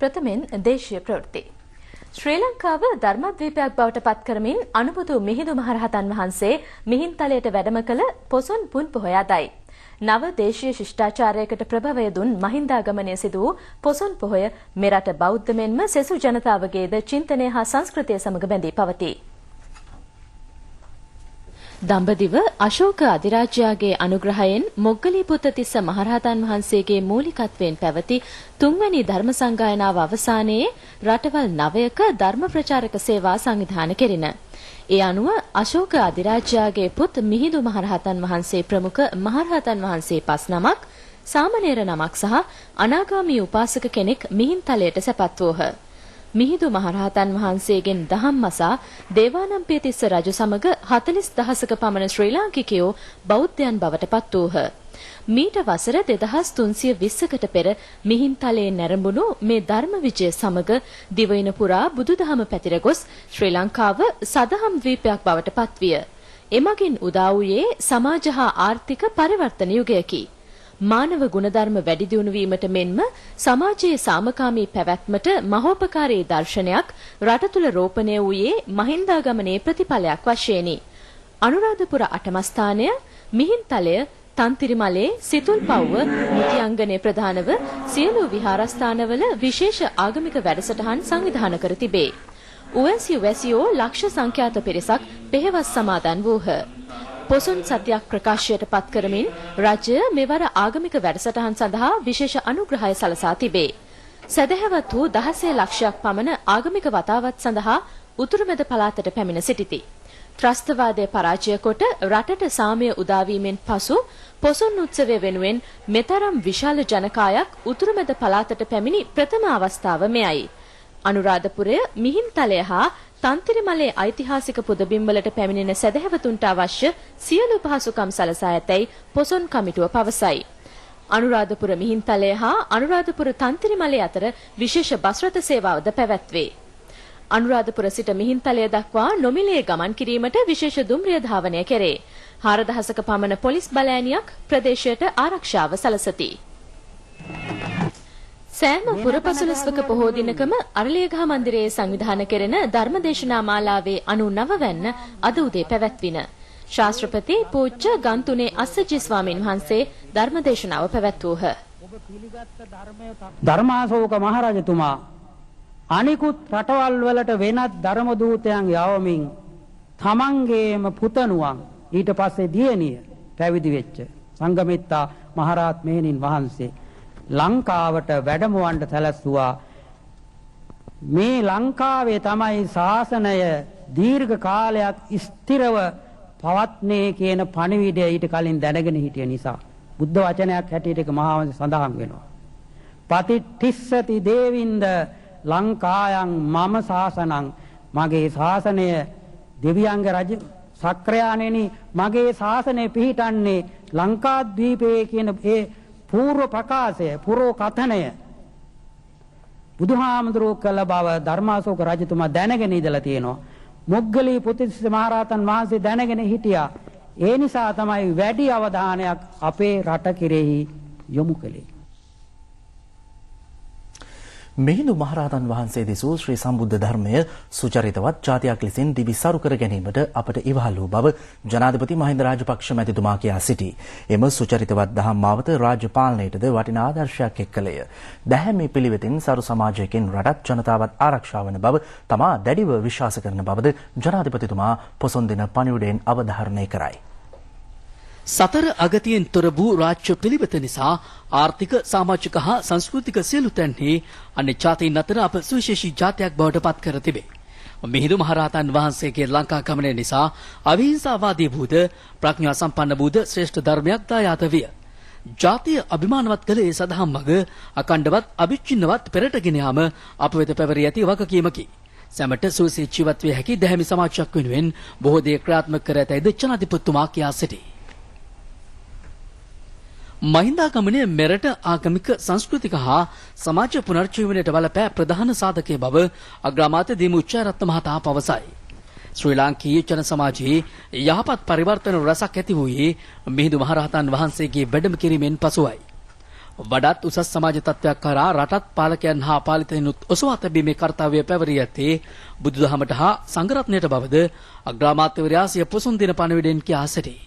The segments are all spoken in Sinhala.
ප්‍රථමෙන් දේශීය ප්‍රවෘත්ති. ශ්‍රී ලංකාව ධර්මද්වීපයක් බවට පත් කරමින් අනුබුදු මිහිඳු මහරහතන් වහන්සේ මිහින්තලයට වැඩම කළ පොසොන් පුන් පොහොය අදයි. නව දේශීය ශිෂ්ටාචාරයකට ප්‍රභවය දුන් මහින්දාගමනය සිදු වූ පොසොන් පොහොය මෙරට බෞද්ධ මෙන්ම සෙසු ජනතාවගේද චින්තනය හා සංස්කෘතිය සමග බැඳී පවතී. දඹදිව අශෝක අධිරාජයාගේ අනුග්‍රහයෙන් මොග්ගලීපුත්ත තිස්ස මහරහතන් වහන්සේගේ මූලිකත්වයෙන් පැවති තුන්වැනි ධර්ම සංගායනාව අවසානයේ රටවල් 9ක ධර්ම ප්‍රචාරක සේවා සංවිධානය කෙරින. ඒ අනුව අශෝක අධිරාජයාගේ පුත් මිහිඳු මහරහතන් වහන්සේ ප්‍රමුඛ මහරහතන් වහන්සේ 5 නමක්, සාමණේර නමක් සහ අනාගාමී උපාසක කෙනෙක් මිහින්තලයට සැපත් වූහ. මිහිඳු මහරහතන් වහන්සේගෙන් දහම් මසා දේවානම්පියතිස්ස රජු සමග 40000ක පමණ ශ්‍රී ලාංකිකයෝ බෞද්ධයන් බවට පත් වූහ. මීට වසර 2320කට පෙර මිහින්තලයේ නැරඹුණු මේ ධර්ම විජය සමග දිවයින පුරා බුදුදහම පැතිර ගොස් ශ්‍රී ලංකාව සදහම් ද්වීපයක් බවට පත්විය. එමගින් උදා වූයේ සමාජ හා ආර්ථික පරිවර්තන යුගයකි. මානව ගුණධර්ම වැඩි දියුණු වීමට මෙන්ම සමාජයේ සාමකාමී පැවැත්මට මහෝපකාරී දර්ශනයක් රට තුළ රෝපණය වූයේ මහින්දාගමනයේ ප්‍රතිඵලයක් වශයෙනි. අනුරාධපුර අටමස්ථානය, මිහින්තලය, තන්තිරිමලේ, සිතුල්පව්ව, මුතියංගනයේ ප්‍රධානව සියලු විහාරස්ථානවල විශේෂ ආගමික වැඩසටහන් සංවිධානය කර තිබේ. උවැසියෝ ලක්ෂ සංඛ්‍යාත පිරිසක් පෙහෙවස් සමාදන් වූහ. පොසොන් සත්‍යයක් ප්‍රකාශයට පත් කරමින් රජය මෙවර ආගමික වැඩසටහන් සඳහා විශේෂ අනුග්‍රහය සලසා තිබේ. සදහැවත් වූ 16 ලක්ෂයක් පමණ ආගමික වතාවත් සඳහා උතුරුමැද පළාතට පැමිණ සිටිති. ත්‍රස්තවාදය පරාජය කොට රටට සාමය උදාවීමෙන් පසු පොසොන් උත්සවය වෙනුවෙන් මෙතරම් විශාල ජනකායක් උතුරුමැද පළාතට පැමිණි ප්‍රථම අවස්ථාව මෙයයි. අනුරාධපුරය, මිහින්තලය හා තන්තිරිමලේ ඓතිහාසික පුදබිම්වලට පැමිණෙන සදහැවතුන්ට අවශ්‍ය සියලු පහසුකම් සලසා ඇතැයි පොසොන් කමිටුව පවසයි. අනුරාධපුර මිහින්තලය හා අනුරාධපුර තන්තිරිමලේ අතර විශේෂ බස් රථ සේවාවද පැවැත්වේ. අනුරාධපුර සිට මිහින්තලය දක්වා නොමිලේ ගමන් කිරීමට විශේෂ දුම්රිය ධාවනය කෙරේ. 4000ක පමණ පොලිස් බලෑනියක් ප්‍රදේශයට ආරක්ෂාව සලසති. සෑම පුරපසළොස්වක පොහෝ දිනකම අරලියගහ මන්දිරයේ සංවිධානය කෙරෙන ධර්මදේශනා මාලාවේ 99 වැන්න අද උදේ පැවැත්වින. ශාස්ත්‍රපති පූජ්‍ය ගන්තුනේ අස්සජි ස්වාමීන් වහන්සේ ධර්මදේශනාව පැවැත්වූහ. ධර්මාශෝක මහරජතුමා අනිකුත් රටවල් වලට වෙනත් ධර්ම දූතයන් යවමින් තමන්ගේම පුතණුවන් ඊට පස්සේ දියණිය පැවිදි වෙච්ච සංඝමිත්තා මහරහත් මෙහෙණින් වහන්සේ ලංකාවට වැඩමවන්න සැලැස්සුවා. මේ ලංකාවේ තමයි ශාසනය දීර්ඝ කාලයක් ස්ථිරව පවත්නේ කියන පණිවිඩය ඊට කලින් දැනගෙන හිටිය නිසා බුද්ධ වචනයක් හැටියට ඒක මහා වංශ සඳහන් වෙනවා. පතිට්ඨිස්සති දේවින්ද ලංකායන් මම ශාසනං, මගේ ශාසනය දෙවියන්ගේ රජ සක්‍රයාණෙනි, මගේ ශාසනය පිහිටන්නේ ලංකාද්වීපයේ කියන ඒ පූර්ව ප්‍රකාශය, පුරෝ කථනය බුදුහාමුදුරුවෝ කළ බව ධර්මාශෝක රජතුමා දැනගෙන ඉඳලා තියෙනවා. මොග්ගලී පුත්තිස්ස මහරහතන් වහන්සේ දැනගෙන හිටියා. ඒ නිසා තමයි වැඩි අවධානයක් අපේ රට කෙරෙහි යොමු කළේ. මිහිඳු මහරහතන් වහන්සේ දෙසූ ශ්‍රී සම්බුද්ධ ධර්මය සුචරිතවත් ජාතියක් ලෙසින් දිවිසරු කර ගැනීමට අපට ඉවහල් වූ බව ජනාධිපති මහින්ද රාජපක්ෂ මැතිතුමා කියා සිටී. එම සුචරිතවත් දහම් මාවත රාජ්‍ය පාලනයටද වටිනා ආදර්ශයක් එක් කළේය. දැහැමි පිළිවෙතින් සරු සමාජයකින් රටත් ජනතාවත් ආරක්ෂා වන බව තමා දැඩිව විශ්වාස කරන බවද ජනාධිපතිතුමා පොසොන් දින පණිවුඩයෙන් අවධාරණය කරයි. සතර අගතියෙන් තොර වූ රාජ්‍ය පිළිවෙත නිසා ආර්ථික, සමාජික හා සංස්කෘතික සියලු තැන්හි අනෙක් ජාතීන් අතර අප සුවිශේෂී ජාතියක් බවට පත් කර තිබේ. මිහිඳු මහරහතන් වහන්සේගේ ලංකා ගමනය නිසා අවිහිංසාවාදී වූද ප්‍රඥා සම්පන්න වූද ශ්‍රේෂ්ඨ ධර්මයක් දායාද විය. ජාතිය අභිමානවත් කළ ඒ සදහම් මඟ අකණ්ඩවත් අවිච්ඡින්නවත් පෙරටගෙන යාම අප වෙත පැවරී ඇති වගකීමකි. සැමට සුවසේ ජීවත් විය හැකි දැහැමි සමාජයක් වෙනුවෙන් බොහෝ දේ ක්‍රියාත්මක කර ඇතැයිද ජනාධිපතිතුමා කියා සිටී. මහින්දාගමනය මෙරට ආගමික, සංස්කෘතික හා සමාජ පුනර්ජීවනයට බලපෑ ප්‍රධාන සාධකයේ බව අග්‍රාමාත්‍ය දිමුච්චරත්න මහතා පවසයි. ශ්‍රී ලාංකීය ජන සමාජයේ යහපත් පරිවර්තන රසක් ඇති වූයේ මිහිඳු මහරහතන් වහන්සේගේ වැඩම කිරීමෙන් පසුවයි. වඩාත් උසස් සමාජ තත්ත්වයක් කරා රටත් පාලකයන් හා පාලිතයිනුත් ඔසවා තැබීමේ කාර්යය පැවරී ඇත්තේ බුදුදහමට හා සංඝරත්නයට බවද අග්‍රාමාත්‍යවරයා සිය පොසොන් දින පණිවිඩයෙන් කියා සිටී.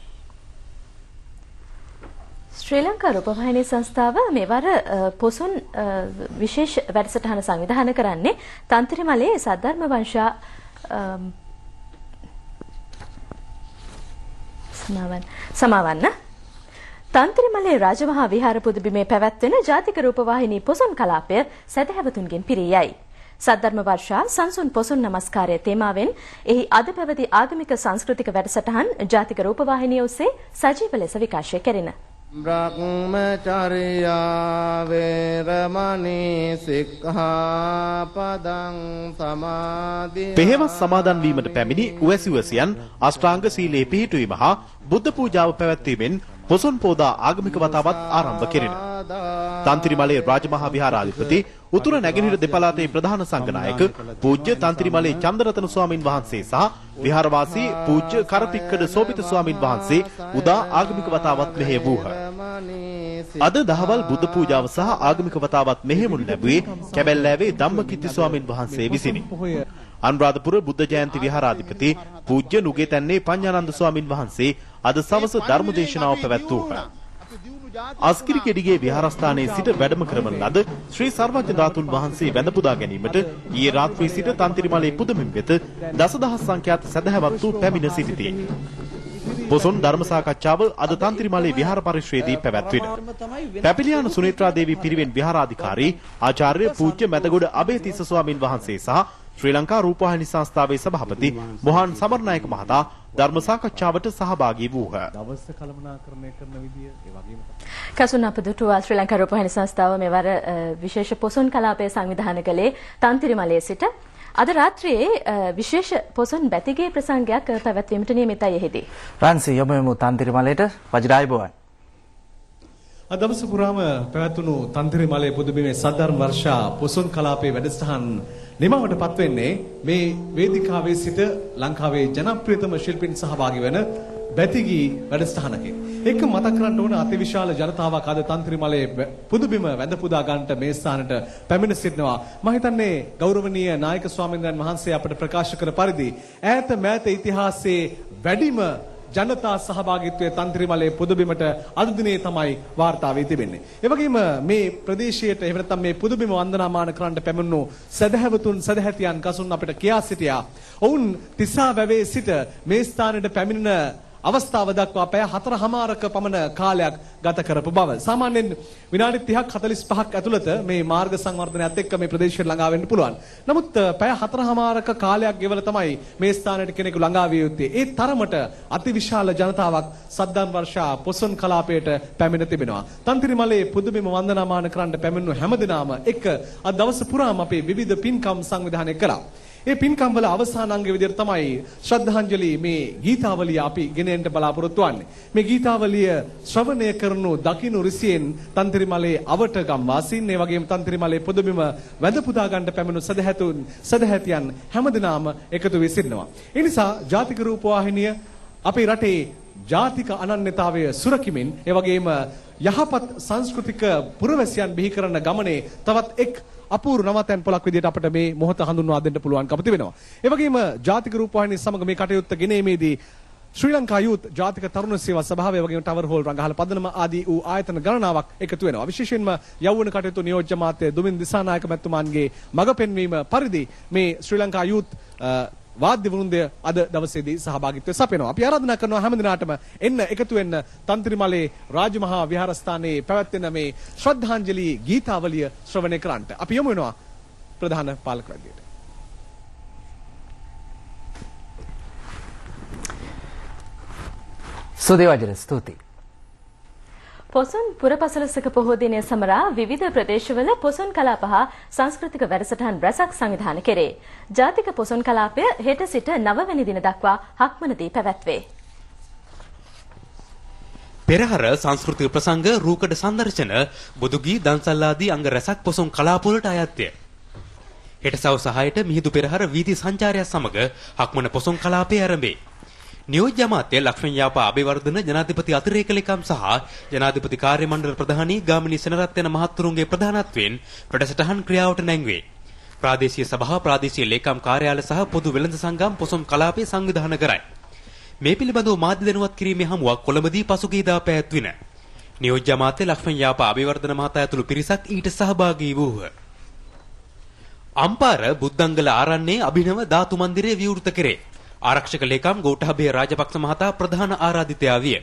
ශ්‍රී ලංකා රූපවාහිනී සංස්ථාව මෙවර පොසොන් විශේෂ වැඩසටහන සංවිධානය කරන්නේ තන්ත්‍රිමලේ සද්ධර්ම වංශා සමාවන්න තන්ත්‍රිමලේ රාජමහා විහාර පුදුබිමේ පැවැත්වෙන ජාතික රූපවාහිනී පොසොන් කලාපය සදහැවතුන්ගෙන් පිරී යයි. සද්ධර්ම වර්ෂා සංසුන් පොසොන් නමස්කාරය තේමාවෙන් එහි අද පැවති ආගමික සංස්කෘතික වැඩසටහන් ජාතික රූපවාහිනිය ඔස්සේ සජීව ලෙස විකාශය කෙරෙන. බ්‍රහ්මචර්යා වේරමණී සික්ඛාපදං සමාදි පෙහෙවස් සමාදන් වීමට පැමිණි උවැසිවසියන් අෂ්ටාංග සීලේ පිහිටුවීම හා බුද්ධ පූජාව පැවැත්වීමෙන් පොසොන් පෝදා ආගමික වතාවත් ආරම්භ කෙරෙන. තන්ත්‍රිමලේ රාජමහා විහාරාධිපති උතුර නැගෙනහිර දෙපළාතේ ප්‍රධාන සංඝනායක පූජ්‍ය තන්ත්‍රිමලේ චන්දරතන ස්වාමින් වහන්සේ සහ විහාරවාසී පූජ්‍ය කරපික්කඩ සෝභිත ස්වාමින් වහන්සේ උදා ආගමික වතාවත් මෙහෙය වූහ. අද දහවල් බුද්ධ පූජාව සහ ආගමික වතාවත් මෙහෙමුන් ලැබුවේ කැබැල්ලෑවේ ධම්මකිත්ති ස්වාමින් වහන්සේ විසිනි. අනුරාධපුර බුද්ධ ජයන්ති විහාරාධිපති පූජ්‍ය නුගේතැන්නේ පඤ්ඤානන්ද ස්වාමින් වහන්සේ අද සවස ධර්ම දේශනාව පැවැත්වූහ. අස්කිරිගෙඩිගේ විහාරස්ථානයේ සිට වැඩම කරවන ලද ශ්‍රී සර්වඥ ධාතුන් වහන්සේ වැඳ පුදා ගැනීමට ඊයේ රාත්‍රී සිට තන්ත්‍රිමලේ පුදමින් වෙත දසදහස් සංඛ්‍යාත සදහැවත්තු පැමිණ සිටිති. පොසොන් ධර්ම සාකච්ඡාව අද තන්ත්‍රිමලේ විහාර පරිශ්‍රයේදී පැවැත්වින. පැපිලියාන සුනේත්‍රා දේවී පිරිවෙන් විහාරාධිකාරී ආචාර්ය පූජ්‍ය මැදගොඩ අබේතිස්ස ස්වාමින් වහන්සේ සහ ශ්‍රී ලංකා රූපවාහිනී සංස්ථාවේ සභාපති මොහාන් සමරනායක මහතා ධර්ම සාකච්ඡාවට සහභාගී වූහ. දවස් කළමනාකරණය කරන විදිය ඒ වගේම කසුන් අපදුටුවා ශ්‍රී ලංකා රූපවාහිනී සංස්ථාව මෙවර විශේෂ පොසොන් කලාපය සංවිධානය කළේ තන්ත්‍රිමලයේ සිට අද රාත්‍රියේ විශේෂ පොසොන් බැතිගේ ප්‍රසංගයක් පැවැත්වීමට නියමිතයි එහිදී. රන්සි යොමුමු තන්ත්‍රිමලයට වජිරායබෝවන්. අද දවස පුරාම පැවැත්වුණු තන්ත්‍රිමලේ පුදුබිමේ සද්ධර්ම වර්ෂා පොසොන් කලාපයේ වැඩසටහන් නිමවට පත්වෙන්නේ මේ වේදිකාවේ සිට ලංකාවේ ජනප්‍රියතම ශිල්පීන් සහභාගී වන බැතිගී වැඩසටහනකින්. එක මතක් කරන්න ඕන අතිවිශාල ජනතාවක් අද තන්ත්‍රිමලේ පුදුබිම වැඳ පුදා ගන්නට මේ ස්ථානට පැමිණ සිටිනවා. මම හිතන්නේ ගෞරවනීය නායක ස්වාමීන් වහන්සේ අපට ප්‍රකාශ කළ පරිදි ඈත මෑත ඉතිහාසයේ වැඩිම ජනතා සහභාගීත්වයේ තන්ත්‍රිමලේ පුදුබිමට අද දිනේ තමයි වාර්තා වී තිබෙන්නේ. ඒ වගේම මේ ප්‍රදේශයට එහෙම නැත්නම් මේ පුදුබිම වන්දනාමාන කරන්න පැමිණුණු සදහැවතුන් සදහැතියන් කසුන් අපිට කියා සිටියා. ඔවුන් තිසා වැවේ සිට මේ ස්ථානයට පැමිණෙන අවස්ථාව දක්වා පැය 4:00ක පමණ කාලයක් ගත කරපු බව. සාමාන්‍යයෙන් විනාඩි 30ක් 45ක් ඇතුළත මේ මාර්ග සංවර්ධනයත් එක්ක මේ ප්‍රදේශයට ළඟා වෙන්න පුළුවන්. නමුත් පැය 4:00ක කාලයක් ගෙවලා තමයි මේ ස්ථානයට කෙනෙකු ළඟා විය යුත්තේ. ඒ තරමට අතිවිශාල ජනතාවක් සද්දම් වර්ෂා පොසොන් කලාපයට පැමිණ තිබෙනවා. තන්ත්‍රිමලේ පුදුබිම වන්දනාමාන කරන්න පැමිණුණු හැමදෙනාම එක්ක අද දවස පුරාම අපේ විවිධ පින්කම් සංවිධානය කළා. ඒ පින්කම් වල අවසාන අංගය විදිහට තමයි ශ්‍රද්ධාංජලි මේ ගීතාවලිය අපි ගෙනෙන්න බලාපොරොත්තු වෙන්නේ. මේ ගීතාවලිය ශ්‍රවණය කරනු දකින්නු රිසියෙන් තන්ත්‍රිමලේ අවටගම් වාසීන් ඒ වගේම තන්ත්‍රිමලේ පුදුබිම වැඳ පුදා ගන්න පැමිණු සදහැතියන් හැමදෙනාම එකතු වී සිටිනවා. ඒ නිසා ජාතික රූපවාහිනිය අපේ රටේ ජාතික අනන්‍යතාවය සුරකිමින් ඒ වගේම යහපත් සංස්කෘතික පුරවැසියන් බිහි කරන ගමනේ තවත් එක් අපූර්ව නවතැන් පොලක් විදිහට අපිට මේ මොහොත හඳුන්වා දෙන්න පුළුවන්කම තිබෙනවා. ඒ වගේම ජාතික රූපවාහිනිය සමග මේ කටයුත්ත ගෙනීමේදී ශ්‍රී ලංකා යූත් ජාතික තරුණ සේවා සභාව වගේම ටවර් හෝල් රංගහල පදනම ආදී වූ ආයතන ගණනාවක් එකතු වෙනවා. විශේෂයෙන්ම යෞවන කටයුතු නියෝජ්‍ය මාත්‍ය දුමින් දිසානායක මැතිතුමාන්ගේ මඟ පෙන්වීම පරිදි මේ ශ්‍රී ලංකා යූත් වාද්‍ය වෘන්දය අද දවසේදී සහභාගීත්වය සපයනවා. අපි ආරාධනා කරනවා හැම දිනාටම එන්න එකතු වෙන්න තන්ත්‍රිමලේ රාජමහා විහාරස්ථානයේ පැවැත්වෙන මේ ශ්‍රද්ධාංජලි ගීතාවලිය ශ්‍රවණය කරන්නට. අපි යමු වෙනවා ප්‍රධාන පාලක රජයට. සුදේවජන ස්තුතියි. පොසොන් පුරපසළොස්වක පොහෝ දිනය සමරා විවිධ ප්‍රදේශවල පොසොන් කලාප හා සංස්කෘතික වැඩසටහන් රැසක් සංවිධානය කෙරේ. ජාතික පොසොන් කලාපය හෙට සිට 9 වෙනි දින දක්වා හක්මනදී පැවැත්වේ. පෙරහර සංස්කෘතික ප්‍රසංග රූකඩ සංදර්ශන බුදුගී දන්සල් ආදී අංග රැසක් පොසොන් කලාප වලට අයත්ය. හෙට සවස් 6ට මිහිඳු පෙරහර වීදි සංචාරය සමග හක්මන පොසොන් කලාපය ආරම්භේ. නියෝජ්‍ය අමාත්‍ය ලක්ෂ්මන් යාපා අබේවර්ධන ජනාධිපති අතිරේක ලේකම් සහ ජනාධිපති කාර්ය මණ්ඩල ප්‍රධානී ගාමිණී සෙනරත් යන මහත්තුරුන්ගේ ප්‍රධානත්වයෙන් වැඩසටහන් ක්‍රියාවට නැංවේ. ප්‍රාදේශීය සභා ප්‍රාදේශීය ලේකම් කාර්යාල සහ පොදු වෙළඳ සංගම් පොසොන් කලාපයේ සංවිධානය කරයි. මේ පිළිබඳව මාධ්‍ය දැනුවත් කිරීමේ හමුවක් කොළඹදී පසුගියදා පැවැත්වින. නියෝජ්‍ය අමාත්‍ය ලක්ෂ්මන් යාපා අබේවර්ධන මහතා ඇතුළු පිරිසක් ඊට සහභාගී වූහ. අම්පාර බුද්ධංගල ආරණ්‍යයේ අභිනව ධාතු මන්දිරය විවෘත කෙරේ. ආරක්ෂක ලේකම් ගෝඨාභය රාජපක්ෂ මහතා ප්‍රධාන ආරාධිතයා විය.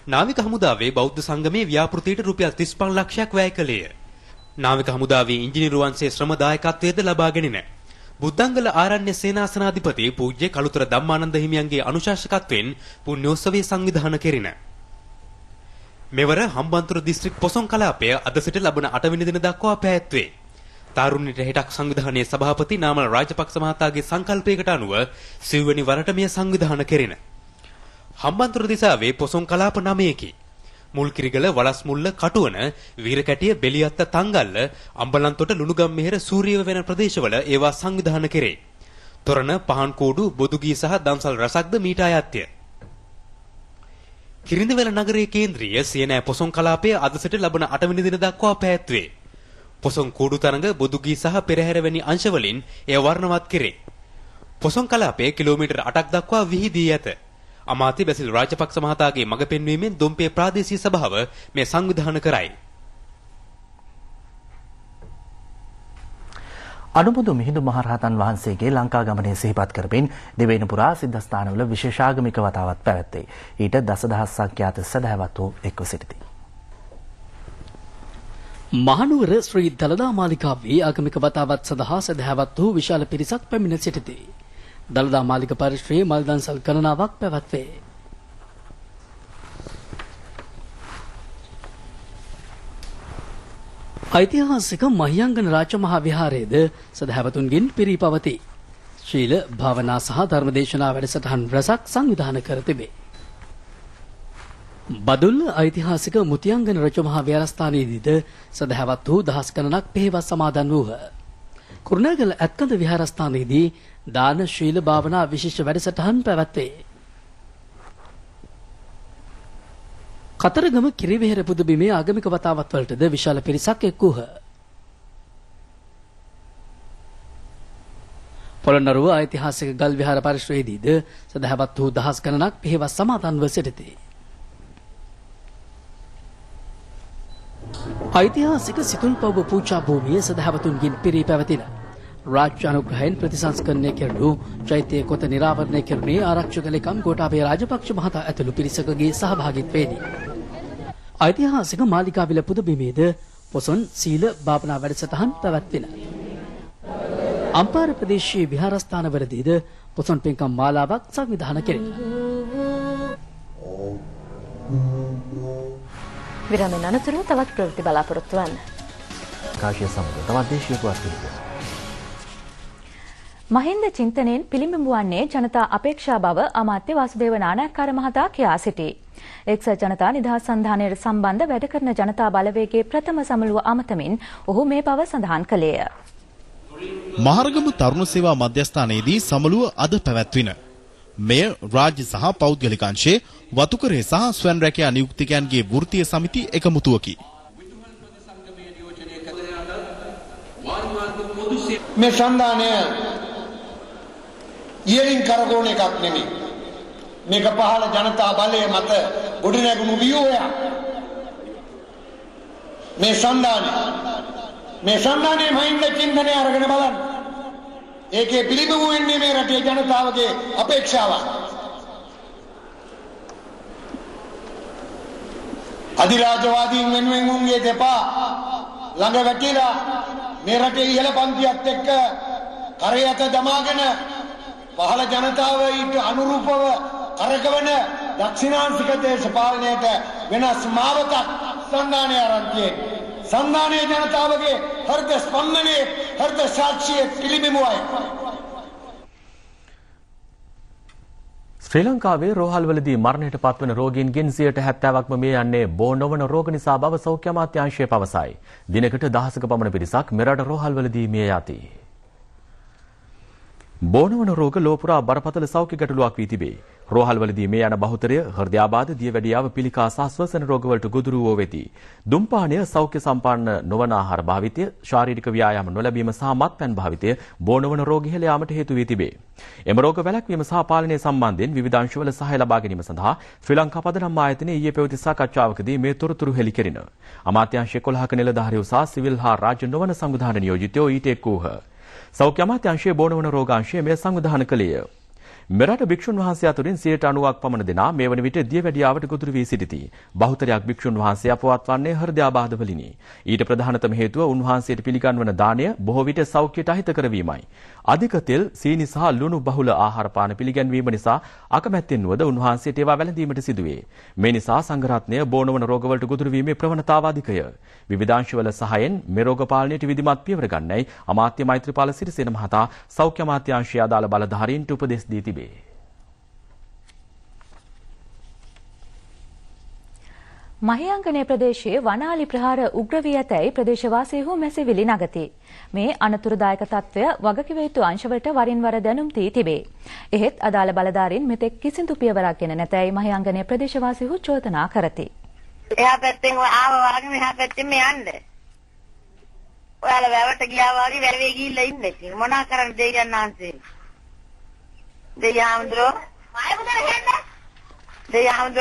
නාවික හමුදාවේ බෞද්ධ සංගමේ ව්‍යාපෘතියට රුපියල් 35 ලක්ෂයක් වැය කළේය. නාවික හමුදාවේ ඉංජිනේරු වංශයේ ශ්‍රම දායකත්වයේද ලබාගෙන නැහැ. බුද්ධංගල ආරණ්‍ය සේනාසනාධිපති පූජ්‍ය කළුතර ධම්මානන්ද හිමියන්ගේ අනුශාසකත්වයෙන් පුණ්‍යෝත්සවයේ සංවිධානය කෙරිණ. මෙවර හම්බන්තොට දිස්ත්‍රික් පොසොන් කලාපය අද සිට ලබන 8 වෙනි දින දක්වා පැවැත්වේ. තාරුණ්‍යයට හෙටක් සංවිධානයේ සභාපති නාමල් රාජපක්ෂ මහතාගේ සංකල්පයකට අනුව සිව්වැනි වරට මෙය සංවිධානය කෙරිණ. හම්බන්තොට දිසාවේ පොසොන් කලාප 9කි. මුල්කිරිගල වලස්මුල්ල කටුවන වීරකැටිය බෙලියත්ත තංගල්ල අම්බලන්තොට ලුණුගම් මෙහෙර සූරියව වෙන ප්‍රදේශවල ඒවා සංවිධානය කෙරේ. තොරණ පහන්කෝඩු බොදුගී සහ දම්සල් රසක්ද මීට අයත්ය. කිරිඳිවැල නගරයේ කේන්ද්‍රීය සියනෑ පොසොන් කලාපය අද සිට ලබන 8 වෙනි දින දක්වා පැවැත්වේ. පොසොන් කෝඩු තරඟ බොදුගී සහ පෙරහැර වැනි අංශවලින් එය වර්ණවත් කෙරේ. පොසොන් කලාපය කිලෝමීටර් 8ක් දක්වා විහිදී ඇත. අමාත්‍ය බැසිල් රාජපක්ෂ මහතාගේ මඟ පෙන්වීමෙන් දොම්පේ ප්‍රාදේශීය සභාව මේ සංවිධානය කරයි. අනුබුදු මිහිඳු මහරහතන් වහන්සේගේ ලංකා ගමනේ සිහිපත් කරමින් දෙවයින පුරා සිද්ධාස්ථානවල විශේෂාගමික වතාවත් පැවැත්වේ. ඊට දසදහස් සංඛ්‍යාත සදහැවත්වෝ එක්ව සිටිති. මහනුවර ශ්‍රී දළදා මාලිගාවේ ආගමික වතාවත් සඳහා සදහැවත් වූ විශාල පිරිසක් පැමිණ සිටිති. දළදා මාලිග පරිශ්‍රයේ මල් දන්සල් ගණනාවක් පැවැත්වේ. ඓතිහාසික මහියංගන රාජමහා විහාරයේද සදහැවතුන්ගෙන් පිරී පවතී. ශීල භාවනා සහ ධර්මදේශනා වැඩසටහන් රැසක් සංවිධානය කර තිබේ. බදුල්ල ඓතිහාසික මුතියංගන රජමහා විහාරස්ථානයේදීද සදහැවත් වූ දහස් ගණනක් පෙහෙවස් සමාදන් වූහ. කුරුණෑගල ඇත්කඳ විහාරස්ථානයේදී දාන ශීල භාවනා විශේෂ වැඩසටහන් පැවැත්වේ. කතරගම කිරිවෙහෙර පුදබිමේ ආගමික වතාවත් වලටද විශාල පිරිසක් එක් වූහ. පොළොන්නරුව ඓතිහාසික ගල් විහාර පරිශ්‍රයේදීද සදහැවත් වූ දහස් ගණනක් පෙහෙවස් සමාදන්ව සිටිති. ඓතිහාසික සිතුල්පව්ව පූජා භූමියේ සදහැවතුන්ගෙන් පිරී පැවතින රාජ්‍ය අනුග්‍රහයෙන් ප්‍රතිසංස්කරණය කෙරෙනු චෛත්‍ය කොත නිරාවරණය කෙරුණේ ආරක්ෂක ලේකම් ගෝඨාභය රාජපක්ෂ මහතා ඇතුළු පිරිසකගේ සහභාගීත්වයේදී. ඓතිහාසික මාලිගාවිල පුදබිමේද පොසොන් සීල භාවනා වැඩසටහන් පැවැත්වින. අම්පාර ප්‍රදේශයේ විහාරස්ථානවලදීද පොසොන් පින්කම් මාලාවක් සංවිධානය කෙරේ. විරමෙන් අනතුරුව තවත් ප්‍රවෘත්ති බලාපොරොත්තු වන්න. කාශය සමග තවත් දේශීය පුවත්. මහින්ද චින්තනයෙන් පිළිඹු වන්නේ ජනතා අපේක්ෂා බව අමාත්‍ය වාසුදේව නානායක්කාර මහතා කියා සිටී. එක්සත් ජනතා නිදහස් සන්ධානයට සම්බන්ධ වැඩ කරන ජනතා බලවේගයේ ප්‍රථම සමුළුව අමතමින් ඔහු මේ බව සඳහන් කළේය. මහරගම තරුණ සේවා මධ්‍යස්ථානයේදී සමුළුව අද පැවැත්වින. මෙය රාජ්‍ය සහ පෞද්ගලික අංශයේ වතුකරේ සහ ස්වයං රැකියා නියුක්තිකයන්ගේ වෘත්තීය සමිති එකමුතුවකි. මේ සන්ධානය ඉහළින් කරකවන එකක් නෙමෙයි. මේක පහළ ජනතා බලය මත ගොඩනැගුණු ව්‍යුහයක්. මේ සන්ධානයේ මහින්ද චින්තනය අරගෙන බලන්න. ඒකේ පිළිබිඹු වෙන්නේ මේ රටේ ජනතාවගේ අපේක්ෂාවක්. අධිරාජ්‍යවාදීන් වෙනුවෙන් උන්ගේ දෙපා ළඟ වැටිලා මේ රටේ ඉහළ පන්තියත් එක්ක කරේ අත දමාගෙන පහළ ජනතාව ඊට අනුරූපව කරකවන දක්ෂිණාංශික දේශපාලනයට වෙනස් මාවතක් සන්ධානය ආරම්භයේ සන්ධානයේ ජනතාවගේ හෘද ස්පන්දනයේ හෘද සාක්ෂියේ පිළිබිඹුවයි. ශ්‍රී ලංකාවේ රෝහල්වලදී මරණයට පත්වන රෝගීන්ගෙන් 70%ක්ම මේ යන්නේ බෝ නොවන රෝග නිසා බව සෞඛ්‍ය අමාත්‍යාංශය පවසයි. දිනකට 1000ක පමණ පිරිසක් මෙරට රෝහල්වලදී මිය යති. බෝ නොවන රෝග ලෝපුරා බරපතල සෞඛ්‍ය ගැටලුවක් වී තිබේ. රෝහල්වලදී මේ යන බහුතරය හෘදයාබාධ, දියවැඩියාව, පිළිකා සහ ශ්වසන රෝගවලට ගොදුරු වූ වෙති. දුම්පානය, සෞඛ්‍ය සම්පන්න නොවන ආහාර භාවිතය, ශාරීරික ව්‍යායාම නොලැබීම සහ මත්පැන් භාවිතය බෝනවන රෝග ඉහළ යාමට හේතු වී තිබේ. එම රෝග වැළැක්වීම සහ පාලනය සම්බන්ධයෙන් විවිධ අංශවල සහාය ලබා ගැනීම සඳහා ශ්‍රී ලංකා පදනම් ආයතනයේ ඊයේ පැවති සාකච්ඡාවකදී මේ තොරතුරු හෙළි කෙරින. අමාත්‍යාංශ 11ක නිලධාරීහු සහ සිවිල් හා රාජ්‍ය නොවන සංවිධාන නියෝජිතයෝ ඊට එක් වූහ. සෞඛ්‍ය අමාත්‍යාංශයේ බෝනවන රෝගාංශය මෙය සංවිධානය කළේය. මෙරට භික්ෂුන් වහන්සේ අතුරින් 90%ක් පමණ දෙනා මේ වන විට දියවැඩියාවට ගොදුරු වී සිටිති. බහුතරයක් භික්ෂුන් වහන්සේ අපවත් වන්නේ හෘදයාබාධ වලිනි. ඊට ප්‍රධානතම හේතුව උන්වහන්සේට පිළිගන්වන දාණය බොහෝ විට සෞඛ්‍යයට අහිතකර වීමයි. අධික තෙල්, සීනි සහ ලුණු බහුල ආහාර පාන පිළිගැන්වීම නිසා අකමැත්තෙන් වද උන්වහන්සේට ඒවා වැළඳීමට සිදුවේ. මේ නිසා සංඝ රත්නය බෝනවන රෝගවලට ගොදුරු වීමේ ප්‍රවණතාව අධිකය. විවිධාංශවල සහායෙන් මේ රෝග පාලනයට විධිමත් පියවර ගන්නයි අමාත්‍ය මෛත්‍රීපාල සිරිසේන මහතා සෞඛ්‍ය අමාත්‍යාංශයේ අදාළ බලධාරීන්ට උපදෙස් දී තිබේ. මහියංගනය ප්‍රදේශයේ වනාලි ප්‍රහාර උග්‍ර වී ඇතැයි ප්‍රදේශවාසීහු මැසිවිලි නගති. මේ අනතුරුදායක තත්ත්වය වගකිව යුතු අංශවලට වරින් වර දැනුම් දී තිබේ. එහෙත් අදාළ බලධාරීන් මෙතෙක් කිසිදු පියවරක් ගෙන නැතැයි මහියංගනය ප්‍රදේශවාසීහු චෝදනා කරති. එහා පැත්තෙන් ආව වාගේ මෙහා පැත්තෙන් මේ යන්න. ඔයාලා වැවට ගියා වාගේ වැවේ ගිහිල්ලා ඉන්නේ. මොනා කරන්නේ දෙයයන් ආන්සේ. දෙයහම්දෝ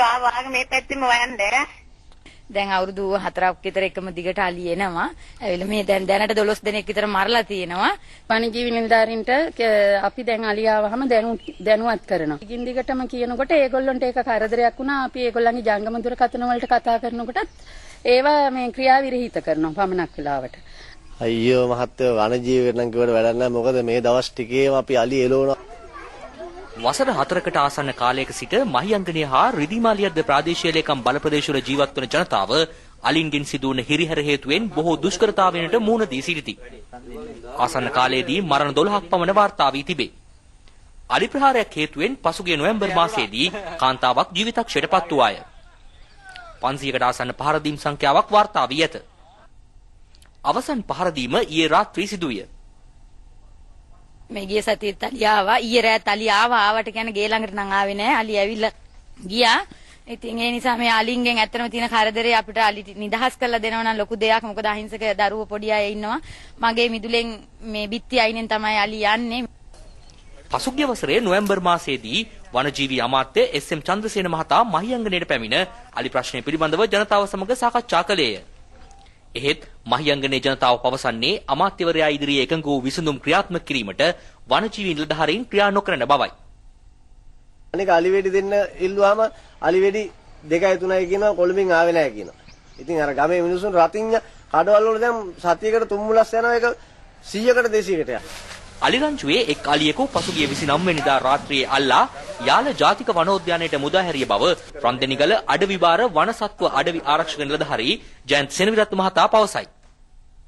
ආව වාගේ මේ පැත්තෙම වයන්නේ. දැන් අවුරුදු 4ක් විතර එකම දිගට අලි එනවා. ඇවිල්ලා මේ දැනට 12 දෙනෙක් විතර මරලා තියෙනවා. වනජීවි නිලධාරීන්ට අපි දැන් අලි ආවහම දැනුවත් කරනවා. දිගින් දිගටම කියනකොට ඒගොල්ලන්ට ඒක කරදරයක් වුණා. අපි ඒගොල්ලන්ගේ ජංගම දුරකථන වලට කතා කරනකොටත් ඒවා මේ ක්‍රියා විරහිත කරනවා පමණක් වෙලාවට. අයියෝ මහත්තයෝ වනජීවි නම් කිව්වට වැඩක් නැහැ. මොකද මේ දවස් ටිකේම අපි අලි එළවනවා. වසර 4කට ආසන්න කාලයක සිට මහියංගනය හා රිදිමාලියද්ද ප්‍රාදේශීය ලේකම් බල ප්‍රදේශවල ජීවත් වන ජනතාව අලින්ගෙන් සිදුවන හිරිහැර හේතුවෙන් බොහෝ දුෂ්කරතාවයන්ට මුහුණ දී සිටිති. ආසන්න කාලයේදී මරණ 12ක් පමණ වාර්තා වී තිබේ. අලි ප්‍රහාරයක් හේතුවෙන් පසුගිය නොවැම්බර් මාසයේදී කාන්තාවක් ජීවිතක්ෂයට පත් වූ අය. 500කට ආසන්න පහර දීම් සංඛ්‍යාවක් වාර්තා වී ඇත. අවසන් පහර දීම ඊයේ රාත්‍රී සිදුවිය. මේ ගිය සතියේත් අලි ආවා. ඊයේ රාත් අලි ආවට කියන්නේ ගේ ළඟට නම් ආවේ නැහැ. අලි ඇවිල්ලා ගියා. ඉතින් ඒ නිසා මේ අලින්ගෙන් ඇත්තම තියෙන කරදරේ අපිට අලි නිදහස් කරලා දෙනවා නම් ලොකු දෙයක්. මොකද අහිංසක දරුවෝ පොඩි අය ඉන්නවා. මගේ මිදුලෙන් මේ බිත්ති අයිනෙන් තමයි අලි යන්නේ. පසුගිය වසරේ නොවැම්බර් මාසයේදී වනජීවි අමාත්‍ය එස්.එම්. චන්ද්‍රසේන මහතා මහියංගනයට පැමිණ අලි ප්‍රශ්නය පිළිබඳව ජනතාව සමග සාකච්ඡා කළේය. එහෙත් මහියංගනයේ ජනතාව පවසන්නේ අමාත්‍යවරයා ඉදිරියේ එකඟ වූ විසඳුම් ක්‍රියාත්මක කිරීමට වනජීවි නිලධාරීන් ක්‍රියා නොකරන බවයි. අනික අලිවෙඩි දෙන්න ඉල්ලුවාම අලිවෙඩි 2යි 3යි කියනවා කොළඹින් ආවේ නැහැ කියනවා. ඉතින් අර ගමේ මිනිස්සුන් රතින් කඩවල වල දැන් සතියකට 3 මුලස් යනවා ඒක 100කට 200කට යනවා. අලිරංචුවේ එක් අලියෙකු පසුගිය 29 වෙනිදා රාත්‍රියේ අල්ලා යාල ජාතික වනෝද්‍යානයට මුදා හැරිය බව රන්දෙනිගල අඩවිභාර වනසත්ව අඩවි ආරක්ෂක නිලධාරී ජයන්ත් සෙනවිරත්න මහතා පවසයි.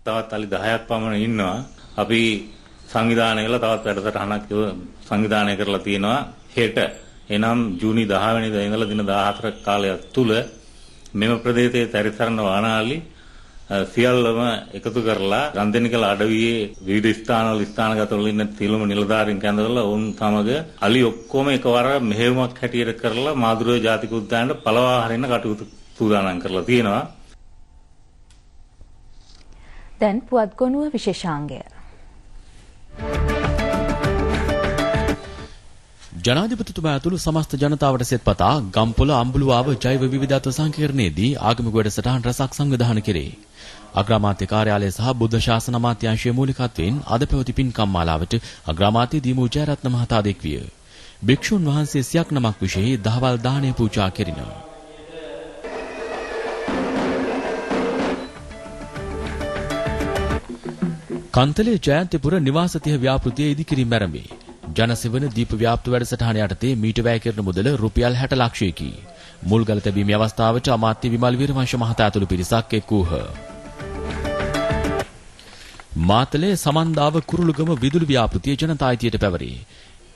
තවත් අලි 10ක් පමණ ඉන්නවා. අපි සංවිධානය කළා තවත් වැඩසටහනක් සංවිධානය කරලා තියෙනවා හෙට. එනම් ජූනි 10 වෙනිදා ඉඳලා දින 14ක කාලයක් තුල මෙම ප්‍රදේශයේ තරිසරණ වනාලි සියල්ලම එකතු කරලා රන්දෙනිකල අඩවියේ විවිධ ස්ථානවල ස්ථානගත වල ඉන්න තිලම නිලධාරීන් කැඳවලා උන් සමග අලි ඔක්කොම එකවර මෙහෙයුමක් හැටියට කරලා මාදුරුවේ ජාතික උද්‍යානයට පළවා හරින්න කටයුතු සූදානම් කරලා තියෙනවා. දැන් පුවත් ගොනුව විශේෂාංගය. ජනාධිපතිතුමා ඇතුළු සමස්ත ජනතාවට සෙත්පතා ගම්පොළ අම්බුලුවාව ජෛව විවිධත්ව සංකීර්ණයේදී ආගමික වැඩසටහන් රැසක් සංවිධානය කෙරේ. අග්‍රාමාත්‍ය කාර්යාලය සහ බුද්ධ ශාසන අමාත්‍යාංශයේ මූලිකත්වයෙන් අද පැවති පින්කම් මාලාවට අග්‍රාමාත්‍ය දීමු ජයරත්න මහතා දෙක්විය. භික්ෂුන් වහන්සේ 100ක් නමක් විශේෂ දහවල් දානය පූජා කෙරිනවා. කන්තලේ ජයන්තපුර නිවාසතිය ව්‍යාපෘතිය ඉදිකිරීම ආරම්භයි. ජනසෙවන දීප ව්‍යාප්ත වැඩසටහන යටතේ මීට වැය කරන මුදල රුපියල් 60 ලක්ෂයකි. මුල්ගල තැබීමේ අවස්ථාවට අමාත්‍ය විමල් වීරවංශ මහතා ඇතුළු පිරිසක් එක් වූහ. මාතලේ සමන්දාව කුරුළුගම විදුලි ව්‍යාපෘතිය ජනතා අයිතියට පැවරේ.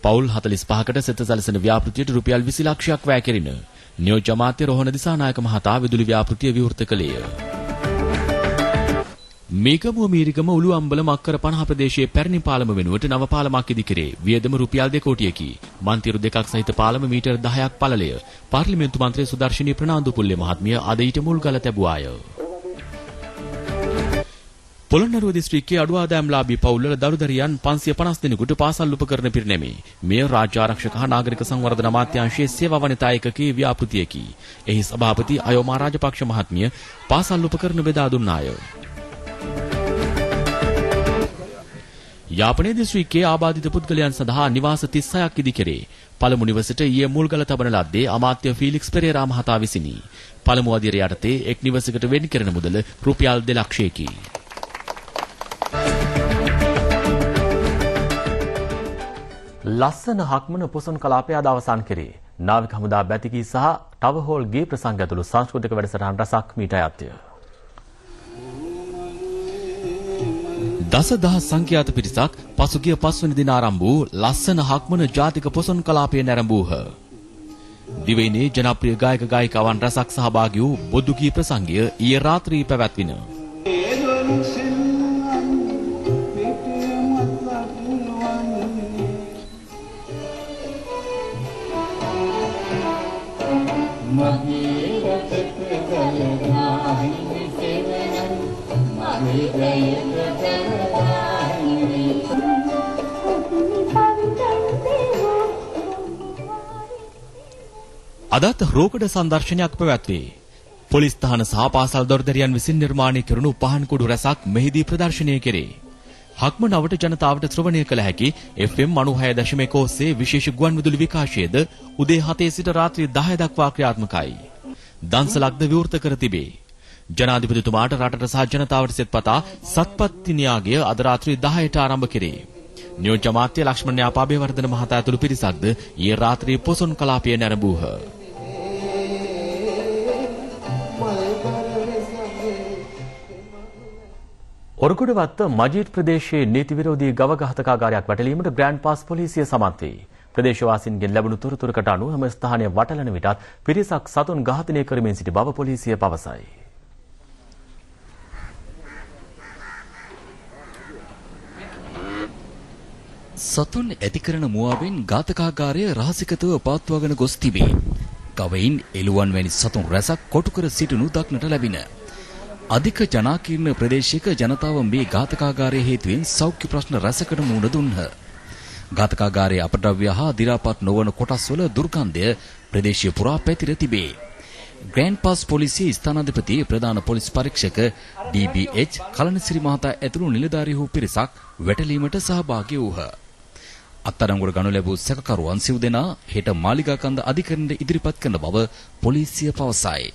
පවුල් 45කට සෙත සැලසෙන ව්‍යාපෘතියට රුපියල් 20 ලක්ෂයක් වැය කෙරින. නියෝජ්‍ය අමාත්‍ය රෝහණ දිසානායක මහතා විදුලි ව්‍යාපෘතිය විවෘත කළේය. මේකමුව මීරිගම උළුඅම්බල මක්කර 50 ප්‍රදේශයේ පැරණි පාලම වෙනුවට නව පාලමක් ඉදි කෙරේ. වියදම රුපියල් 2 කෝටියකි. මන්තිරු දෙකක් සහිත පාලම මීටර් 10ක් පළලය. පාර්ලිමේන්තු මන්ත්‍රී සුදර්ශනී ප්‍රනාන්දුපුල්ලේ මහත්මිය අද ඊට මුල්ගල තැබුවාය. පොළොන්නරුව දිස්ත්‍රික්කයේ අඩු ආදායම්ලාභී පවුල්වල දරුදරියන් 550 දෙනෙකුට පාසල් උපකරණ පිරිනැමි. මෙය රාජ්‍ය ආරක්ෂක හා නාගරික සංවර්ධන අමාත්‍යාංශයේ සේවා වනිතා ඒකකයේ ව්‍යාපෘතියකි. එහි සභාපති අයෝමා රාජපක්ෂ මහත්මිය පාසල් උපකරණ බෙදා දුන්නාය. යාපනයේ දිස්ත්‍රික්කයේ ආබාධිත පුද්ගලයන් සඳහා නිවාස 36ක් ඉදි කෙරේ. පළමු නිවසට ඊයේ මුල්ගල තබන ලද්දේ අමාත්‍ය ෆීලික්ස් පෙරේරා මහතා විසිනි. පළමු අදියර යටතේ එක් නිවසකට වෙන් කෙරෙන මුදල රුපියල් 2 ලක්ෂයකි. ලස්සන හක්මන පොසොන් කලාපය අද අවසන් කෙරේ. නාවික හමුදා බැතිකී සහ ටවර් හෝල් ගේ ප්‍රසංග ඇතුළු සංස්කෘතික වැඩසටහන් රසක් මීට අයත්ය. දසදහස් සංඛ්‍යාත පිරිසක් පසුගිය 5 වෙනි දින ආරම්භ වූ ලස්සන හක්මන ජාතික පොසොන් කලාපය නැරඹූහ. දිවයිනේ ජනප්‍රිය ගායක ගායිකාවන් රසක් සහභාගී වූ බොදු ගී ප්‍රසංගය ඊයේ රාත්‍රී පැවැත්වින. අදත් රෝකඩ සංදර්ශනයක් පැවැත්වේ. පොලිස් ස්ථාන සහ පාසල් දොරදරියන් විසින් නිර්මාණය කෙරුණු පහන් කුඩු රැසක් මෙහිදී ප්‍රදර්ශනය කෙරේ. හක්මනවට ජනතාවට ශ්‍රවණය කළ හැකි FM 96.1 ඔස්සේ විශේෂ ගුවන්විදුලි විකාශයද උදේ 7 සිට රාත්‍රී 10 දක්වා ක්‍රියාත්මකයි. දන්සලක්ද විවෘත කර තිබේ. ජනාධිපතිතුමාට රටට සහ ජනතාවට සෙත්පතා සත්පත්ති න්‍යාගය අද රාත්‍රී 10ට ආරම්භ කෙරේ. නියෝජ්‍ය අමාත්‍ය ලක්ෂ්මන් යාපාබේවර්ධන මහතා ඇතුළු පිරිසක්ද ඊයේ රාත්‍රී පොසොන් කලාපය නැරඹූහ. ඔරගොඩවත්ත මජීඩ් ප්‍රදේශයේ නීති විරෝධී ගව ඝාතකාගාරයක් වැටලීමට ග්‍රෑන්ඩ් පාස් පොලිසිය සමත් වේ. ප්‍රදේශවාසීන්ගෙන් ලැබුණු තොරතුරකට අනුව හැම ස්ථානය වටලන විටත් පිරිසක් සතුන් ඝාතනය කරමින් සිටි බව පොලිසිය පවසයි. සතුන් ඇති කරන මුවාවෙන් ඝාතකාගාරය රහසිගතව පවත්වාගෙන ගොස් තිබේ. ගවයින් එළුවන් වැනි සතුන් රැසක් කොටු කර සිටිනු දක්නට ලැබින. අධික ජනාකීර්ණ ප්‍රදේශයක ජනතාව මේ ඝාතකාගාරය හේතුවෙන් සෞඛ්‍ය ප්‍රශ්න රැසකට මුහුණ දුන්හ. ඝාතකාගාරයේ අපද්‍රව්‍ය හා දි รา පත් නොවන කොටස්වල දුර්ගන්ධය ප්‍රදේශය පුරා පැතිර තිබේ. ග්‍රෑන්ඩ් පාස් පොලිසිය ස්ථානාධිපති ප්‍රධාන පොලිස් පරීක්ෂක DBH කලනසිරි මහතා ඇතුළු නිලධාරීහු පිරිසක් වැටලීමට සහභාගී වූහ. අත්අඩංගුවට ගනු ලැබූ සැකකරුවන් සිව් දෙනා හෙට මාලිගාකන්ද අධිකරණයට ඉදිරිපත් කරන බව පොලිසිය පවසයි.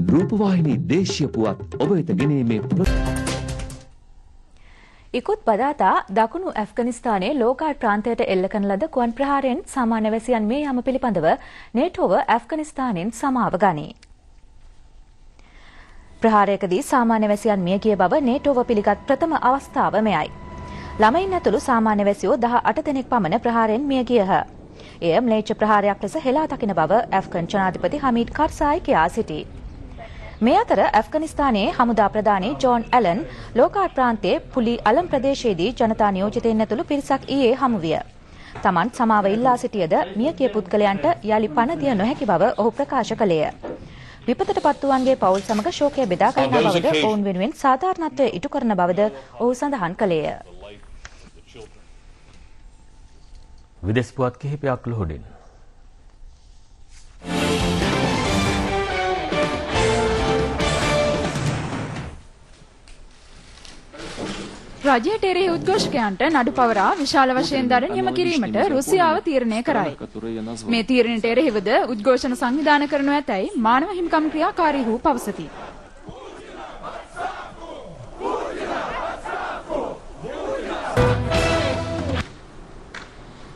රූපවාහිනී දේශීය පුවත් ඔබ වෙත ගෙනීමේ ඉකුත් බදාදා දකුණු ඇෆ්ගනිස්තානයේ ලෝකාඩ් ප්‍රාන්තයට එල්ල කරන ලද ගුවන් ප්‍රහාරයෙන් සාමාන්‍ය වැසියන් මේ යාම පිළිබඳව නේටෝව ඇෆ්ගනිස්තානයෙන් සමාව ගනී. ප්‍රහාරයකදී සාමාන්‍ය වැසියන් මිය ගිය බව නේටෝව පිළිගත් ප්‍රථම අවස්ථාව මෙයයි. ළමයින් ඇතුළු සාමාන්‍ය වැසියෝ 18 දෙනෙක් පමණ ප්‍රහාරයෙන් මිය ගියහ. එය ම්ලේච්ඡ ප්‍රහාරයක් ලෙස හෙලා දකින බව ඇෆ්ගන් ජනාධිපති හමීඩ් කරසායි කියා සිටී. මේ අතර ඇෆ්ගනිස්තානයේ හමුදා ප්‍රධානී ජෝන් ඇලන් ලෝකාඩ් ප්‍රාන්තයේ පුලි අලම් ප්‍රදේශයේදී ජනතා නියෝජිතයින් ඇතුළු පිරිසක් ඊයේ හමු විය. තමන් සමාව ඉල්ලා සිටියද මියගිය පුද්ගලයන්ට යලි පණ දිය නොහැකි බව ඔහු ප්‍රකාශ කළේය. විපතට පත්වුවන්ගේ පවුල් සමග ශෝකය බෙදා ගන්නා බවද ඔවුන් වෙනුවෙන් සාධාරණත්වය ඉටු කරන බවද ඔහු සඳහන් කළේය. විදේශ පුවත් කිහිපයක් ලොහුඩින්. රජයට එරෙහි උද්ඝෝෂකයන්ට නඩු පවරා විශාල වශයෙන් දඩ නියම කිරීමට රුසියාව තීරණය කරයි. මේ තීරණයට එරෙහිවද උද්ඝෝෂණ සංවිධානය කරනු ඇතැයි මානව හිමිකම් ක්‍රියාකාරීහු පවසති.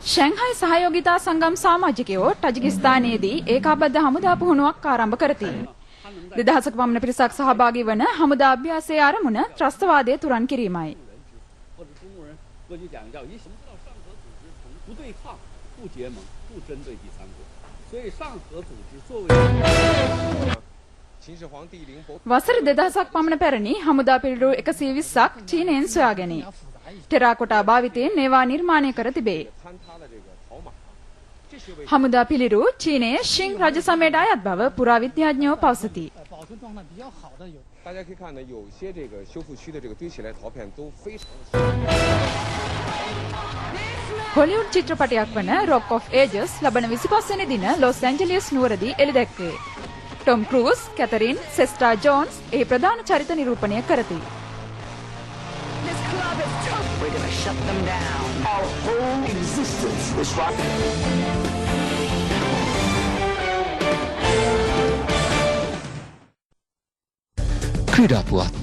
ෂැන්හයි සහයෝගිතා සංගම් සමාජිකයෝ ටජිකිස්තානයේදී ඒකාබද්ධ හමුදා පුහුණුවක් ආරම්භ කරති. 2000ක පමණ පිරිසක් සහභාගී වන හමුදා අභ්‍යාසයේ ආරමුණ ත්‍රස්තවාදය තුරන් කිරීමයි. 各级讲要以什么道上合组织，从不对抗、不结盟、不针对第三国。වසර 2000ක් පමණ පැරණි හමුදා පිළිරු 120ක් චීනයෙන් සොයාගැනී. ටෙරාකොටා භාවිතයෙන් ඒවා නිර්මාණය කර තිබේ. හමුදා පිළිරු චීනයේ ශින් රජ සමයට අයත් බව පුරාවිද්‍යාඥයෝ පවසති. 大家可以看呢，有一些这个修复区的这个堆起来陶片都非常。හොලිවුඩ් චිත්‍රපටයක් වන Rock of Ages ලබන 25 වෙනි දින ලොස් ඇන්ජලිස් නුවරදී එළිදැක්වේ. Tom Cruise, Catherine Zeta Jones එහි ප්‍රධාන චරිත නිරූපණය කරති. We're gonna shut them down. Our whole existence is rocking. ක්‍රීඩා පුවත්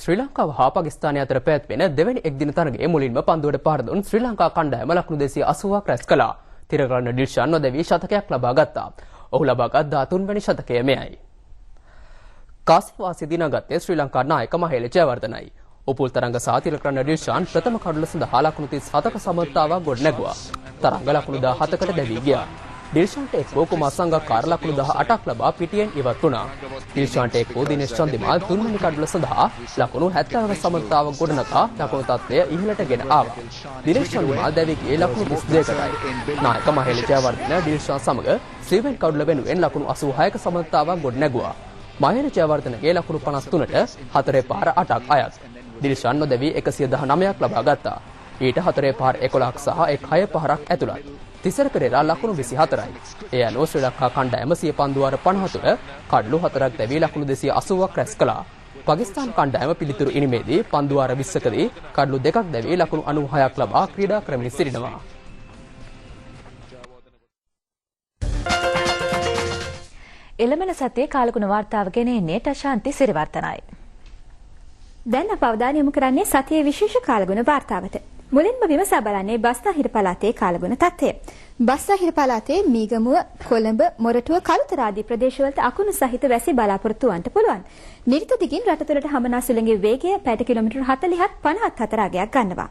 ශ්‍රී ලංකාව හා පාකිස්තානය අතර පැවැත්වෙන දෙවැනි එක්දින තරගයේ මුලින්ම පන්දුවට පහර දුන් ශ්‍රී ලංකා කණ්ඩායම ලකුණු 280ක් රැස් කළා. තිරකරන ඩිල්ෂාන් නොදැවී ශතකයක් ලබා ගත්තා. ඔහු ලබාගත් 13 වැනි ශතකය මෙයයි. කාසිවාසී දිනාගත්තේ ශ්‍රී ලංකා නායක මහේල ජයවර්ධනයි. උපුල් තරංග සහ තිරකරන ඩිල්ෂාන් ප්‍රථම කඩුල සඳහා ලකුණු 37ක සමත්තාවක් ගොඩනැගුවා. තරංග ලකුණු 17කට දැවී ගියා. ඩිල්ෂාන්ට එක්වෝ කුමාර් සංගක්කාර ලකුණු 18ක් ලබා පිටියෙන් ඉවත් වුණා. ඩිල්ෂාන්ට එක්වෝ දිනේෂ් චන්දිමාල් තුන්වෙනි කඩුල සඳහා ලකුණු 70ක සමතාවක් ගොඩනගා ලකුණු තත්ත්වය ඉහළට ගෙන ආවා. දිනේෂ් චන්දිමාල් දැවී ගියේ ලකුණු 32කටයි. නායක මහේල ජයවර්ධන ඩිල්ෂාන් සමග ශ්‍රීවෙන් කඩුල වෙනුවෙන් ලකුණු 86ක සමතාවක් ගොඩනැගුවා. මහේල ජයවර්ධනගේ ලකුණු 53ට 4 පාර 8ක් අයත්. ඩිල්ෂාන් නොදැවී 119ක් ලබා ගත්තා. ඊට 4 පාර 11ක් සහ 6 පහරක් ඇතුළත්. තිසර පෙරේරා ලකුණු 24යි. එය අනුව ශ්‍රී ලංකා කණ්ඩායම 100 පන්දුවාර 50 කඩලු 4ක් දැවී ලකුණු 280ක් රැස් කළා. පාකිස්තාන කණ්ඩායම පිළිතුරු ඉනිමේදී පන්දුවාර 20කදී කඩලු 2ක් දැවී ලකුණු 96ක් ලබා ක්‍රීඩා කරමින් සිටිනවා. එළමන සතියේ කාලගුණ වාර්තාව ගෙන එන්නේ ටශාන්ති සිරිවර්ධනයි. දැන් අප අවධානය යොමු කරන්නේ සතියේ විශේෂ කාලගුණ වාර්තාවට. මුලින්ම විමසා බලන්නේ බස්නාහිර පළාතේ කාලගුණ තත්ත්වය. බස්නාහිර පළාතේ මීගමුව, කොළඹ, මොරටුව, කළුතර ආදී ප්‍රදේශවලට අකුණු සහිත වැසි බලාපොරොත්තු වන්නට පුළුවන්. නිරිත දිගින් රට තුළට හමනා සුළඟේ වේගය පැයට කිලෝමීටර් 40ත් 54 අගයක් ගන්නවා.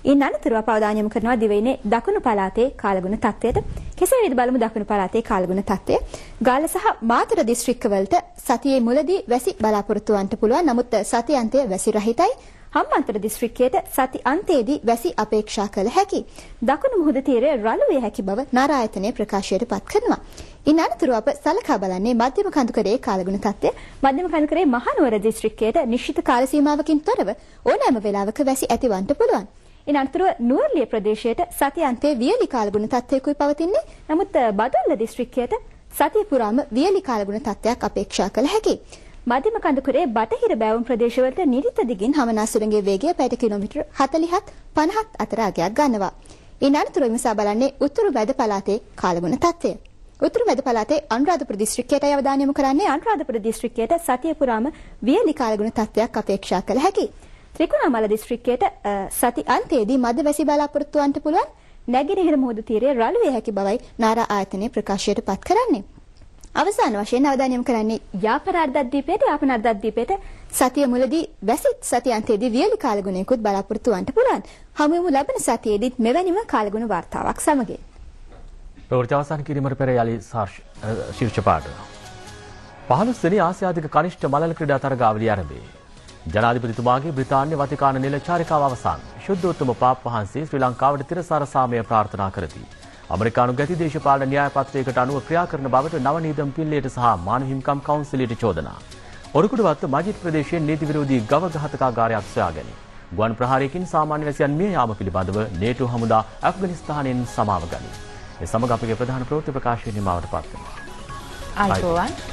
ඉන් අනතුරුව අප අවධානය යොමු කරනවා දිවයිනේ දකුණු පළාතේ කාලගුණ තත්ත්වයට. කෙසේ වෙයිද බලමු දකුණු පළාතේ කාලගුණ තත්ත්වය. ගාල්ල සහ මාතර දිස්ත්‍රික්කවලට සතියේ මුලදී වැසි බලාපොරොත්තු වන්නට පුළුවන්. නමුත් සති අන්තයේ වැසි රහිතයි. හම්බන්තොට දිස්ත්‍රික්කයේ සති අන්තයේදී වැසි අපේක්ෂා කළ හැකි. දකුණු මුහුද තීරයේ රළු වේ හැකි බව නාරායතනයේ ප්‍රකාශයට පත් කරනවා. ඉන් අනතුරුව අප සලකා බලන්නේ මධ්‍යම කඳුකරයේ කාලගුණ තත්ත්වය. මධ්‍යම කඳුකරයේ මහනුවර දිස්ත්‍රික්කයේ නිශ්චිත කාල සීමාවකින් තොරව ඕනෑම වේලාවක වැසි ඇතිවන්නට පුළුවන්. ඉන් අනතුරුව නුවරඑළිය ප්‍රදේශයේ සති අන්තයේ වියලි කාලගුණ තත්ත්වයකුයි පවතින්නේ. නමුත් බදුල්ල දිස්ත්‍රික්කයේ සතිය පුරාම වියලි කාලගුණ තත්ත්වයක් අපේක්ෂා කළ හැකියි. මධ්‍යම කඳුකරයේ බටහිර බැවුම් ප්‍රදේශවලට නිරිත දිගින් හමනා සුළඟේ වේගය පැයට කිලෝමීටර් 40ත් 50ත් අතර අගයක් ගන්නවා. ඉන් අනතුරුව විමසා බලන්නේ උතුරු මැද පළාතේ කාලගුණ තත්ත්වය. උතුරු මැද පළාතේ අනුරාධපුර දිස්ත්‍රික්කයට අවධානය යොමු කරන්නේ අනුරාධපුර දිස්ත්‍රික්කයට සතිය පුරාම වියලි කාලගුණ තත්ත්වයක් අපේක්ෂා කළ හැකියි. ත්‍රිකුණාමල දිස්ත්‍රික්කයට සති අන්තයේදී මධ්‍ය වැසි බලාපොරොත්තු වන්නට පුළුවන්. නැගෙනහිර මුහුදු තීරයේ රළු වේ හැකි බවයි නාරා ආයතනයේ ප්‍රකාශයට පත් කරන්නේ. අවසාන වශයෙන් අවධානය යොමු කරන්නේ යාපන අර්ධද්වීපයට සතිය මුලදී වැසිත් සති අන්තයේදී වියලි කාලගුණයකුත් බලාපොරොත්තු වන්නට පුළුවන්. හමු වෙමු ලබන සතියේදීත් මෙවැනිම කාලගුණ වාර්තාවක් සමග. ප්‍රවෘත්ති අවසන් කිරීමට පෙර යලි ශීර්ෂ පාඨ. 15 වෙනි ආසියාතික කනිෂ්ඨ මලල ක්‍රීඩා තරගාවලිය ආරම්භය. ජනාධිපතිතුමාගේ බ්‍රිතාන්‍ය වතිකාන නිල චාරිකාව අවසන්. ශුද්ධෝත්තම පාප් වහන්සේ ශ්‍රී ලංකාවට තිරසාර සාමය ප්‍රාර්ථනා කරති. අමරිකානු ගැති දේශපාලන න්‍යාය පත්‍රයකට අනුව ක්‍රියා කරන බවට නව නීදම් පිල්ලයට සහ මානව හිමිකම් කවුන්සිලයට චෝදනා. ඔරුකුඩවත්ත මජිත් ප්‍රදේශයේ නීති විරෝධී ගව ඝාතකාගාරයක් සොයාගැනී. ගුවන් ප්‍රහාරයකින් සාමාන්‍ය වැසියන් මිය යාම පිළිබඳව නේටෝ හමුදා ඇෆ්ගනිස්තානයෙන් සමාව ගනී. ඒ සමග අපගේ ප්‍රධාන ප්‍රවෘත්ති ප්‍රකාශය නිමවට පත් වෙනවා. ආයිබෝවන්